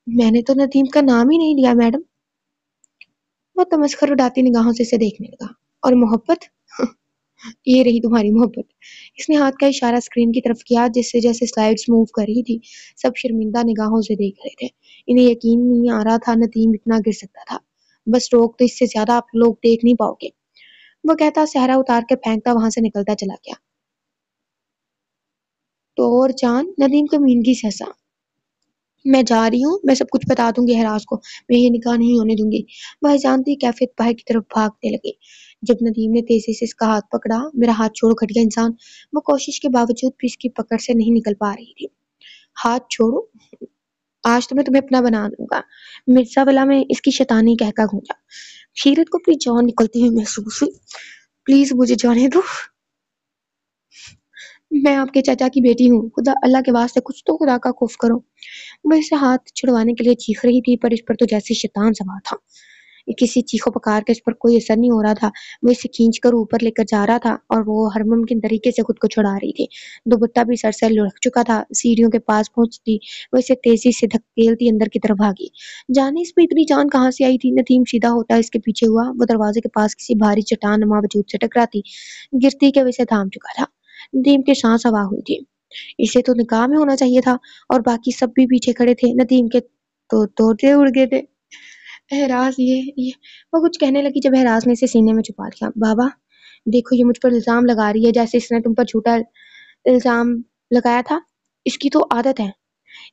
میں نے تو ندیم کا نام ہی نہیں لیا میڈم. وہ تمسخر اڑاتی نگاہوں سے اسے دیکھنے لگا. اور محبت؟ یہ رہی تمہاری محبت. اس نے ہاتھ کا اشارہ اسکرین کی طرف کیا جس سے جیسے سلائیڈز موو کر رہی تھی. سب شرمندہ نگاہوں سے دیکھ رہے تھے. انہیں یقین نہیں آ رہا تھا ندیم اتنا گر سکتا تھا. بس روک تو اس سے زیادہ آپ لوگ دیکھ نہیں پاؤ گے. وہ کہتا صحرا اتار کے پھینکتا وہاں سے نکلتا چلا گیا. تو اور جان؟ ندیم کمینگی سے ہنسا. میں جا رہی ہوں، میں سب کچھ بتا دوں گی احراز کو. میں یہ نکاح نہیں ہونے دوں گی. وہ جانتی کیفیت باہر کی طرف بھاگنے لگی. جب ندیم نے تیزی سے اس کا ہاتھ پکڑا. میرا ہاتھ چھوڑو گھٹیا انسان. وہ کوشش کے باوجود بھی اس کی پکڑ سے نہیں نکل پا رہی تھی. ہاتھ چھوڑو. آج تو میں تمہیں اپنا بنا دوں گا. مرزا والا میں اس کی شیطانی کہہ کر گونجا. خیرت کو اپنی جان نکلتی ہوئی محسوس ہوئی. پلیز مجھے جانے دو. میں آپ کے چچا کی بیٹی ہوں. خدا اللہ کے واسطے کچھ تو خدا کا خوف کرو. وہ اسے ہاتھ چھڑوانے کے لیے چیخ رہی تھی پر اس پر تو جیسے شیطان سوار تھا. کسی چیخو پکار کے اس پر کوئی اثر نہیں ہو رہا تھا. وہ اسے کھینچ کر اوپر لے کر جا رہا تھا اور وہ ہر ممکن طریقے سے خود کو چھڑا رہی تھی. دوپٹہ بھی سر سے لڑک چکا تھا. سیڑھیوں کے پاس پہنچتی وہ اسے تیزی سے دھکیلتی اندر کی طرف بھاگی. جانے اس پہ اتنی جان کہاں سے آئی تھی. ندیم سیدھا ہوتا اس کے پیچھے ہوا. وہ دروازے کے پاس کسی بھاری چٹان نما وجود سے ٹکراتی گرتی کے اسے تھام چکا تھا. ندیم کے سانس ہوا ہوئی تھی. اسے تو نکاح میں ہونا چاہیے تھا اور باقی سب بھی پیچھے کھڑے تھے. ندیم کے تو طوطے اڑ گئے تھے. احراز یہ وہ کچھ کہنے لگی جب احراز نے اسے سینے میں چھپا لیا. بابا دیکھو یہ مجھ پر الزام لگا رہی ہے جیسے اس نے تم پر جھوٹا الزام لگایا تھا. اس کی تو عادت ہے.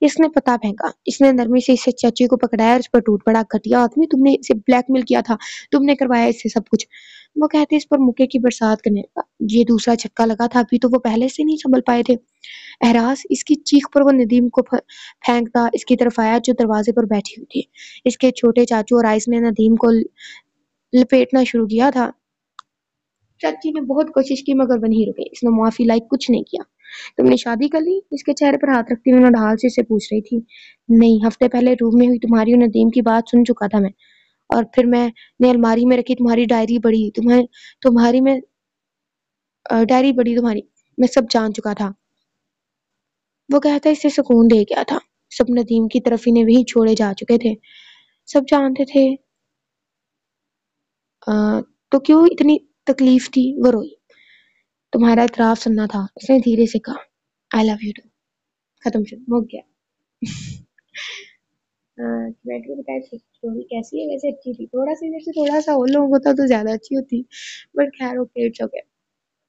اس نے پتا پھینکا. اس نے نرمی سے اسے چچی کو پکڑایا اور اس پر ٹوٹ پڑا. گھٹیا آدمی تم نے اسے بلیک میل کیا تھا. تم نے کروایا اس سے سب کچھ. وہ کہتے اس پر مکے کی برسات کرنے لگا. یہ دوسرا جھٹکا لگا تھا. ابھی تو وہ پہلے سے نہیں سنبھل پائے تھے. احراز اس کی چیخ پر وہ ندیم کو پھینکتا اس کی طرف آیا جو دروازے پر بیٹھی ہوئی تھی. اس کے چھوٹے چاچو اور آئس نے ندیم کو لپیٹنا شروع کیا تھا. چاچی نے بہت کوشش کی مگر وہ نہیں رکے. اس نے معافی لائق کچھ نہیں کیا. تم نے شادی کر لی؟ اس کے چہرے پر ہاتھ رکھتی ہوئی ڈھال سے اسے پوچھ رہی تھی. نہیں، ہفتے پہلے روم میں ہوئی تمہاری اور ندیم کی بات سن چکا تھا میں. اور پھر میں نے الماری میں رکھی تمہاری ڈائری پڑھی. تمہاری میں ڈائری پڑھی تمہاری. میں سب جان چکا تھا. وہ کہتا اسے سکون دے گیا تھا. سب ندیم کی طرف انہیں وہی چھوڑے جا چکے تھے. سب جانتے تھے. تو کیوں اتنی تکلیف تھی؟ وہ روئی. تمہارا اعتراف سننا تھا. اس نے دھیرے سے کہا. I love you too. ختم شد ہو گیا. بیٹھ کے بتایا اسٹوری کیسی ہے. ویسے اچھی تھی. تھوڑا سا ادھر سے تھوڑا سا اور لوگ ہوتا تو زیادہ اچھی ہوتی. بٹ خیر okay it's okay.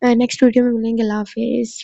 Next video میں ملیں گے. اللہ حافظ.